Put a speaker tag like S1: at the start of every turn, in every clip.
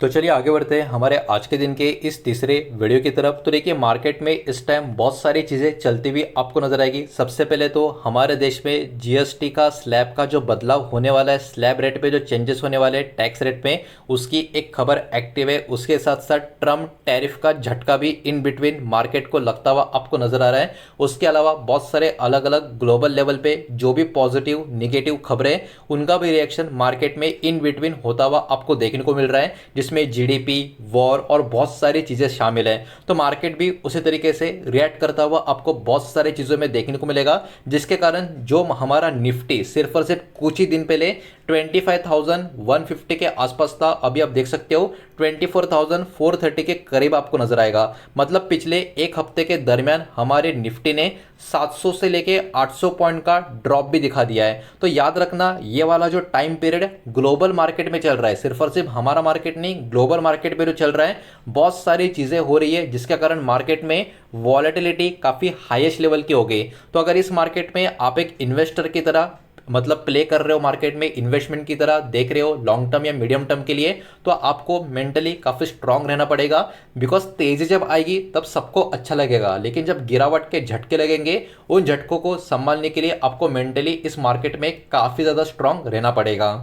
S1: तो चलिए आगे बढ़ते हैं हमारे आज के दिन के इस तीसरे वीडियो की तरफ। तो देखिए मार्केट में इस टाइम बहुत सारी चीज़ें चलती हुई आपको नजर आएगी। सबसे पहले तो हमारे देश में जीएसटी का स्लैब का जो बदलाव होने वाला है, स्लैब रेट पे जो चेंजेस होने वाले हैं टैक्स रेट में, उसकी एक खबर एक्टिव है। उसके साथ साथ ट्रम्प टैरिफ का झटका भी इन बिटवीन मार्केट को लगता हुआ आपको नजर आ रहा है। उसके अलावा बहुत सारे अलग अलग ग्लोबल लेवल पे जो भी पॉजिटिव निगेटिव खबरें, उनका भी रिएक्शन मार्केट में इन बिटवीन होता हुआ आपको देखने को मिल रहा है, जिसमें जीडीपी, वॉर और बहुत सारी चीजें शामिल हैं। तो मार्केट भी उसी तरीके से रिएक्ट करता हुआ आपको बहुत सारी चीजों में देखने को मिलेगा, जिसके कारण जो हमारा निफ्टी सिर्फ और सिर्फ कुछ ही दिन पहले 25,150 के आसपास था, अभी आप देख सकते हो 24,430 के करीब आपको नजर आएगा। मतलब पिछले एक हफ्ते के दरमियान हमारे निफ्टी ने 700 से लेके 800 पॉइंट का ड्रॉप भी दिखा दिया है। तो याद रखना, ये वाला जो टाइम पीरियड ग्लोबल मार्केट में चल रहा है, सिर्फ और सिर्फ हमारा मार्केट नहीं, ग्लोबल मार्केट में जो चल रहा है, बहुत सारी चीजें हो रही है जिसके कारण मार्केट में वॉलेटिलिटी काफी हाईएस्ट लेवल की हो गई। तो अगर इस मार्केट में आप एक इन्वेस्टर की तरह मतलब प्ले कर रहे हो, मार्केट में इन्वेस्टमेंट की तरह देख रहे हो लॉन्ग टर्म या मीडियम टर्म के लिए, तो आपको मेंटली काफी स्ट्रांग रहना पड़ेगा। बिकॉज तेजी जब आएगी तब सबको अच्छा लगेगा, लेकिन जब गिरावट के झटके लगेंगे, उन झटकों को संभालने के लिए आपको मेंटली इस मार्केट में काफी ज्यादा स्ट्रांग रहना पड़ेगा।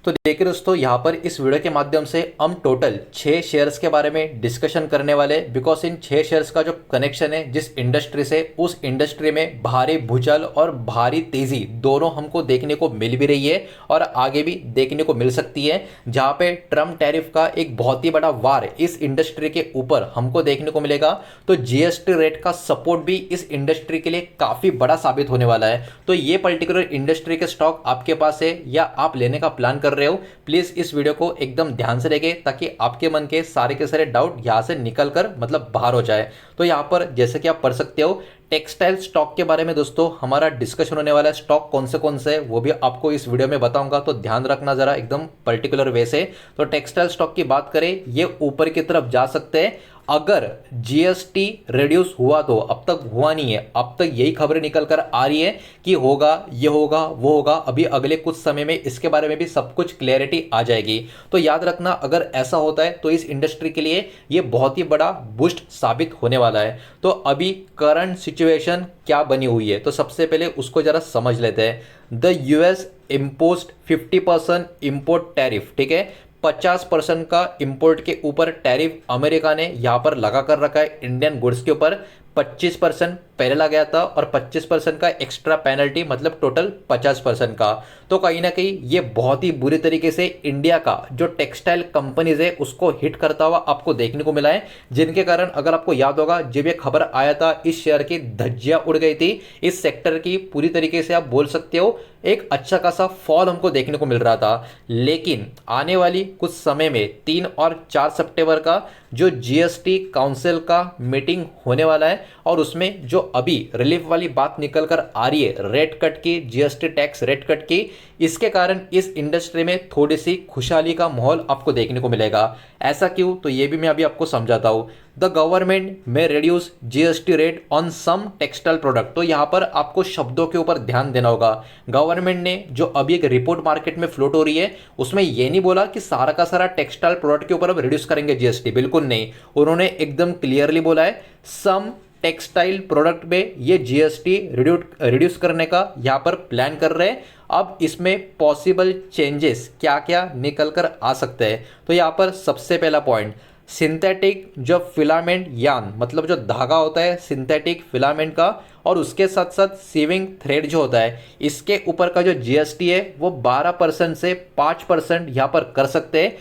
S1: तो देखिए दोस्तों, यहाँ पर इस वीडियो के माध्यम से हम टोटल 6 शेयर्स के बारे में डिस्कशन करने वाले, बिकॉज इन 6 शेयर्स का जो कनेक्शन है जिस इंडस्ट्री से, उस इंडस्ट्री में भारी भूचाल और भारी तेजी दोनों हमको देखने को मिल भी रही है और आगे भी देखने को मिल सकती है। जहाँ पे ट्रम्प टैरिफ का एक बहुत ही बड़ा वार इस इंडस्ट्री के ऊपर हमको देखने को मिलेगा, तो जीएसटी रेट का सपोर्ट भी इस इंडस्ट्री के लिए काफी बड़ा साबित होने वाला है। तो ये पर्टिकुलर इंडस्ट्री के स्टॉक आपके पास है या आप लेने का प्लान कर रहे हो, प्लीज इस वीडियो को एकदम ध्यान से देखें ताकि आपके मन के सारे डाउट यहां से निकल कर मतलब बाहर हो जाए। तो यहां पर जैसे कि आप पढ़ सकते हो, टेक्सटाइल स्टॉक के बारे में दोस्तों हमारा डिस्कशन होने वाला है। स्टॉक कौन से है वो भी आपको इस वीडियो में बताऊंगा, तो ध्यान रखना जरा एकदम पर्टिकुलर वे से। तो टेक्सटाइल स्टॉक की बात करें, ये ऊपर की तरफ जा सकते हैं अगर जीएसटी रिड्यूस हुआ, तो अब तक हुआ नहीं है, अब तक यही खबरें निकल कर आ रही है कि होगा, ये होगा, वो होगा। अभी अगले कुछ समय में इसके बारे में भी सब कुछ क्लैरिटी आ जाएगी। तो याद रखना, अगर ऐसा होता है तो इस इंडस्ट्री के लिए ये बहुत ही बड़ा बूस्ट साबित होने वाला है। तो अभी करंट सिचुएशन क्या बनी हुई है, तो सबसे पहले उसको जरा समझ लेते हैं। The US imposed 50% import tariff, ठीक है, 50% का इंपोर्ट के ऊपर टैरिफ अमेरिका ने यहां पर लगा कर रखा है इंडियन गुड्स के ऊपर। 25% पहले लगाया था और 25% का एक्स्ट्रा पेनल्टी, मतलब टोटल 50% का। तो कहीं ना कहीं ये बहुत ही बुरी तरीके से इंडिया का जो टेक्सटाइल कंपनीज है उसको हिट करता हुआ आपको देखने को मिला है, जिनके कारण अगर आपको याद होगा जब ये खबर आया था, इस शेयर की धज्जियां उड़ गई थी। इस सेक्टर की पूरी तरीके से आप बोल सकते हो एक अच्छा खासा फॉल हमको देखने को मिल रहा था। लेकिन आने वाली कुछ समय में 3 और 4 सितंबर का जो जीएसटी काउंसिल का मीटिंग होने वाला है, और उसमें जो अभी रिलीफ वाली बात निकल कर आ रही है रेट कट की, जीएसटी टैक्स रेट कट की, इसके कारण इस इंडस्ट्री में थोड़ी सी खुशहाली का माहौल आपको देखने को मिलेगा। ऐसा क्यों, तो ये भी मैं अभी आपको समझाता हूं। द गवर्नमेंट में reduce GST rate on some textile product. तो यहां पर आपको शब्दों के ऊपर ध्यान देना होगा। गवर्नमेंट ने जो अभी एक रिपोर्ट मार्केट में फ्लोट हो रही है, उसमें यह नहीं बोला कि सारा का सारा टेक्सटाइल प्रोडक्ट के ऊपर अब रिड्यूस करेंगे जीएसटी, बिल्कुल नहीं। उन्होंने एकदम क्लियरली बोला है सम टेक्सटाइल प्रोडक्ट में ये जीएसटी रिड्यूस करने का यहां पर प्लान कर रहे हैं। अब इसमें पॉसिबल चेंजेस क्या क्या निकल कर आ सकते हैं, तो यहां पर सबसे पहला पॉइंट, सिंथेटिक जो फिलामेंट यार्न, मतलब जो धागा होता है सिंथेटिक फिलामेंट का, और उसके साथ साथ सीविंग थ्रेड जो होता है, इसके ऊपर का जो जीएसटी है वो 12% से 5% यहाँ पर कर सकते हैं।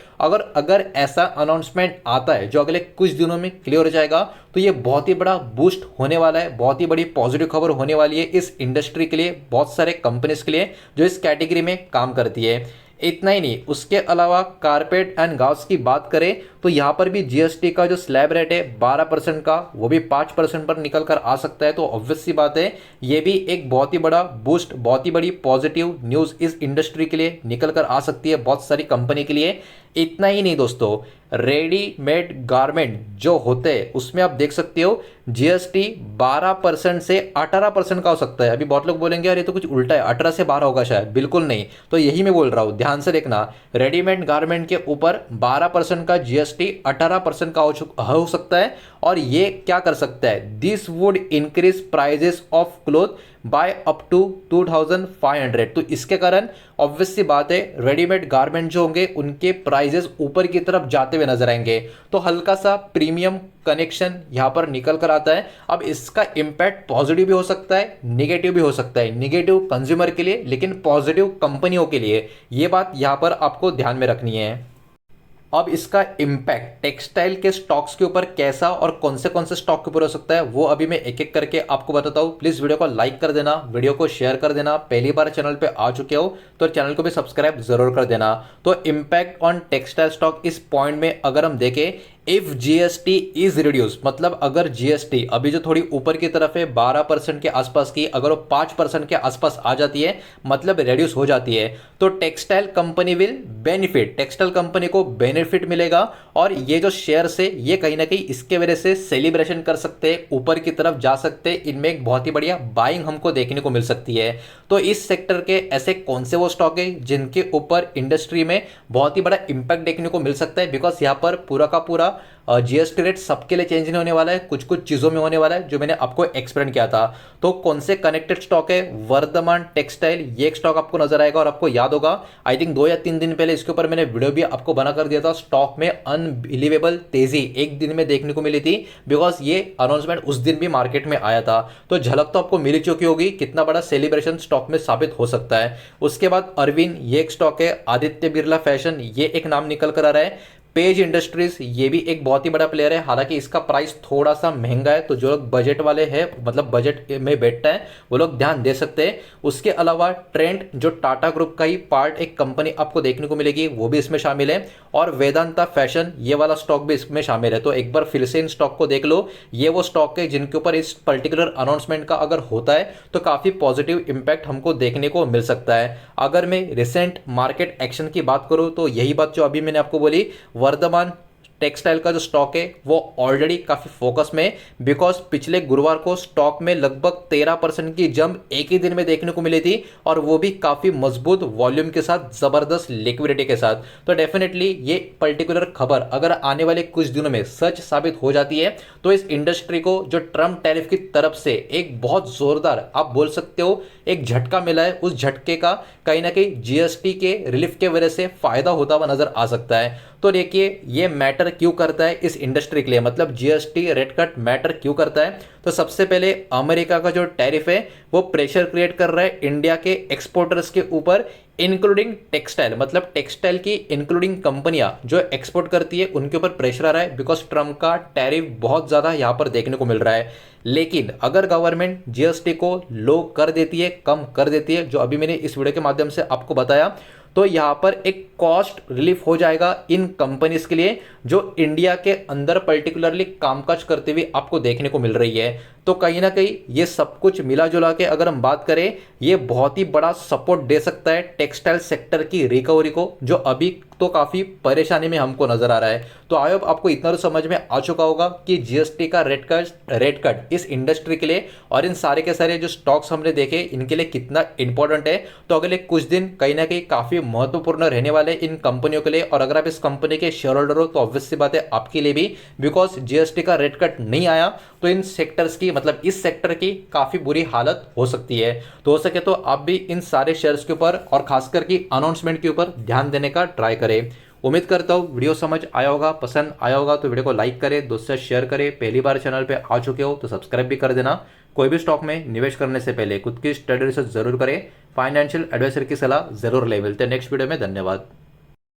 S1: अगर ऐसा अनाउंसमेंट आता है जो अगले कुछ दिनों में क्लियर हो जाएगा, तो ये बहुत ही बड़ा बूस्ट होने वाला है, बहुत ही बड़ी पॉजिटिव खबर होने वाली है इस इंडस्ट्री के लिए, बहुत सारे कंपनीज के लिए जो इस कैटेगरी में काम करती है। इतना ही नहीं, उसके अलावा कारपेट एंड गाउस की बात करें तो यहाँ पर भी जीएसटी का जो स्लैब रेट है 12% का, वो भी 5% पर निकल कर आ सकता है। तो ऑब्वियस सी बात है, ये भी एक बहुत ही बड़ा बूस्ट, बहुत ही बड़ी पॉजिटिव न्यूज़ इस इंडस्ट्री के लिए निकल कर आ सकती है, बहुत सारी कंपनी के लिए। इतना ही नहीं दोस्तों, रेडीमेड गारमेंट जो होते हैं उसमें आप देख सकते हो जीएसटी 12% से 18% का हो सकता है। अभी बहुत लोग बोलेंगे यार ये तो कुछ उल्टा है, 18 से 12 होगा शायद, बिल्कुल नहीं। तो यही मैं बोल रहा हूँ, ध्यान से देखना, रेडीमेड गारमेंट के ऊपर 12% का जीएसटी 18% का हो सकता है। और ये क्या कर सकता है, this would increase prices of cloth by up to 2500। तो इसके कारण ऑब्वियस सी बात है रेडीमेड गारमेंट जो होंगे उनके प्राइजेस ऊपर की तरफ जाते हुए नजर आएंगे। तो हल्का सा प्रीमियम कनेक्शन यहां पर निकल कर आता है। अब इसका इंपैक्ट पॉजिटिव भी हो सकता है, निगेटिव भी हो सकता है। निगेटिव कंज्यूमर के लिए, लेकिन पॉजिटिव कंपनियों के लिए। यह बात यहां पर आपको ध्यान में रखनी है। अब इसका इम्पैक्ट टेक्सटाइल के स्टॉक्स के ऊपर कैसा और कौन से स्टॉक के ऊपर हो सकता है वो अभी मैं एक एक करके आपको बताता हूं। प्लीज वीडियो को लाइक कर देना, वीडियो को शेयर कर देना। पहली बार चैनल पे आ चुके हो तो चैनल को भी सब्सक्राइब जरूर कर देना। तो इम्पैक्ट ऑन टेक्सटाइल स्टॉक, इस पॉइंट में अगर हम देखें, इफ जीएसटी इज रिड्यूस, मतलब अगर जीएसटी अभी जो थोड़ी ऊपर की तरफ है 12% के आसपास की, अगर वो 5% के आसपास आ जाती है, मतलब रिड्यूस हो जाती है, तो textile company will benefit, textile company को बेनिफिट मिलेगा। और ये जो शेयर्स है ये कहीं ना कहीं इसके वजह से सेलिब्रेशन कर सकते हैं, ऊपर की तरफ जा सकते हैं। इनमें एक बहुत ही बढ़िया बाइंग हमको देखने को मिल सकती है। तो इस सेक्टर के ऐसे कौन से वो स्टॉक है जिनके ऊपर इंडस्ट्री में बहुत ही बड़ा इंपैक्ट देखने को मिल सकता है, बिकॉज यहां पर पूरा का पूरा जीएसटी रेट सबके लिए चेंज नहीं होने वाला है, कुछ कुछ चीजों में होने वाला है जो मैंने आपको एक्सप्लेन किया था। तो कौन से कनेक्टेड स्टॉक है, वर्धमान टेक्सटाइल, ये एक स्टॉक आपको नजर आएगा। और आपको याद होगा आई थिंक 2 या 3 दिन पहले इसके ऊपर मैंने वीडियो भी आपको बना कर दिया था। स्टॉक में अनबिलीवेबल तेजी एक दिन में देखने को मिली थी, बिकॉज ये अनाउंसमेंट उस दिन भी मार्केट में आया था। तो झलक तो आपको मिल चुकी होगी कितना बड़ा सेलिब्रेशन स्टॉक में साबित हो सकता है। उसके बाद अरविंद, ये एक स्टॉक है। आदित्य बिरला फैशन, ये एक नाम निकल कर आ रहा है। पेज इंडस्ट्रीज, ये भी एक बहुत ही बड़ा प्लेयर है, हालांकि इसका प्राइस थोड़ा सा महंगा है। तो जो लोग बजट वाले हैं, मतलब बजट में बैठता है, वो लोग ध्यान दे सकते हैं। उसके अलावा ट्रेंड, जो टाटा ग्रुप का ही पार्ट एक कंपनी आपको देखने को मिलेगी, वो भी इसमें शामिल है। और वेदांता फैशन, ये वाला स्टॉक भी इसमें शामिल है। तो एक बार फिर से इन स्टॉक को देख लो। ये वो स्टॉक है जिनके ऊपर इस पर्टिकुलर अनाउंसमेंट का अगर होता है तो काफी पॉजिटिव इंपैक्ट हमको देखने को मिल सकता है। अगर मैं रिसेंट मार्केट एक्शन की बात करूं तो यही बात जो अभी मैंने आपको बोली, वर्धमान टेक्सटाइल का जो स्टॉक है वो ऑलरेडी काफी फोकस में, बिकॉज पिछले गुरुवार को स्टॉक में लगभग 13% की जंप एक ही दिन में देखने को मिली थी, और वो भी काफी मजबूत वॉल्यूम के साथ, जबरदस्त लिक्विडिटी के साथ। तो डेफिनेटली ये पर्टिकुलर खबर अगर आने वाले कुछ दिनों में सच साबित हो जाती है तो इस इंडस्ट्री को जो ट्रम्प टैरिफ की तरफ से एक बहुत जोरदार, आप बोल सकते हो, एक झटका मिला है, उस झटके का कहीं ना कहीं जीएसटी के रिलीफ के वजह से फायदा होता हुआ नजर आ सकता है। तो देखिए ये मैटर क्यों करता है इस इंडस्ट्री के लिए, मतलब जीएसटी रेट कट मैटर क्यों करता है। तो सबसे पहले अमेरिका का जो टैरिफ है वो प्रेशर क्रिएट कर रहा है इंडिया के एक्सपोर्टर्स के ऊपर, इंक्लूडिंग टेक्सटाइल, मतलब टेक्सटाइल की इंक्लूडिंग कंपनियां जो एक्सपोर्ट करती है उनके ऊपर प्रेशर आ रहा है, बिकॉज ट्रम्प का टैरिफ बहुत ज्यादा यहां पर देखने को मिल रहा है। लेकिन अगर गवर्नमेंट जीएसटी को लो कर देती है, कम कर देती है, जो अभी मैंने इस वीडियो के माध्यम से आपको बताया, तो यहां पर एक कॉस्ट रिलीफ हो जाएगा इन कंपनीज के लिए जो इंडिया के अंदर पर्टिकुलरली कामकाज करते हुए आपको देखने को मिल रही है। तो कहीं ना कहीं ये सब कुछ मिला जुला के अगर हम बात करें, ये बहुत ही बड़ा सपोर्ट दे सकता है टेक्सटाइल सेक्टर की रिकवरी को, जो अभी तो काफी परेशानी में हमको नजर आ रहा है। तो आई होप आपको इतना तो समझ में आ चुका होगा कि जीएसटी का रेट कट इस इंडस्ट्री के लिए और इन सारे के सारे जो स्टॉक्स हमने देखे इनके लिए कितना इंपॉर्टेंट है। तो अगले कुछ दिन कहीं ना कहीं काफी महत्वपूर्ण रहने वाले इन कंपनियों के लिए, और अगर आप इस कंपनी के शेयर होल्डर हो तो ऑब्वियस सी बात है आपके लिए भी, बिकॉज जीएसटी का रेट कट नहीं आया तो इन सेक्टर्स की, मतलब इस सेक्टर की काफी बुरी हालत हो सकती है। तो हो सके तो आप भी इन सारे शेयर्स के ऊपर और खासकर की अनाउंसमेंट के ऊपर ध्यान देने का ट्राई करें। उम्मीद करता हूँ वीडियो समझ आया होगा, पसंद आया होगा तो वीडियो को लाइक करें, दोस्तों से शेयर करें। पहली बार चैनल पे आ चुके हो तो सब्सक्राइब भी कर देना। कोई भी स्टॉक में निवेश करने से पहले खुद की स्टडी रिसर्च जरूर करें, फाइनेंशियल एडवाइजर की सलाह जरूर ले। मिलते हैं नेक्स्ट वीडियो में, धन्यवाद।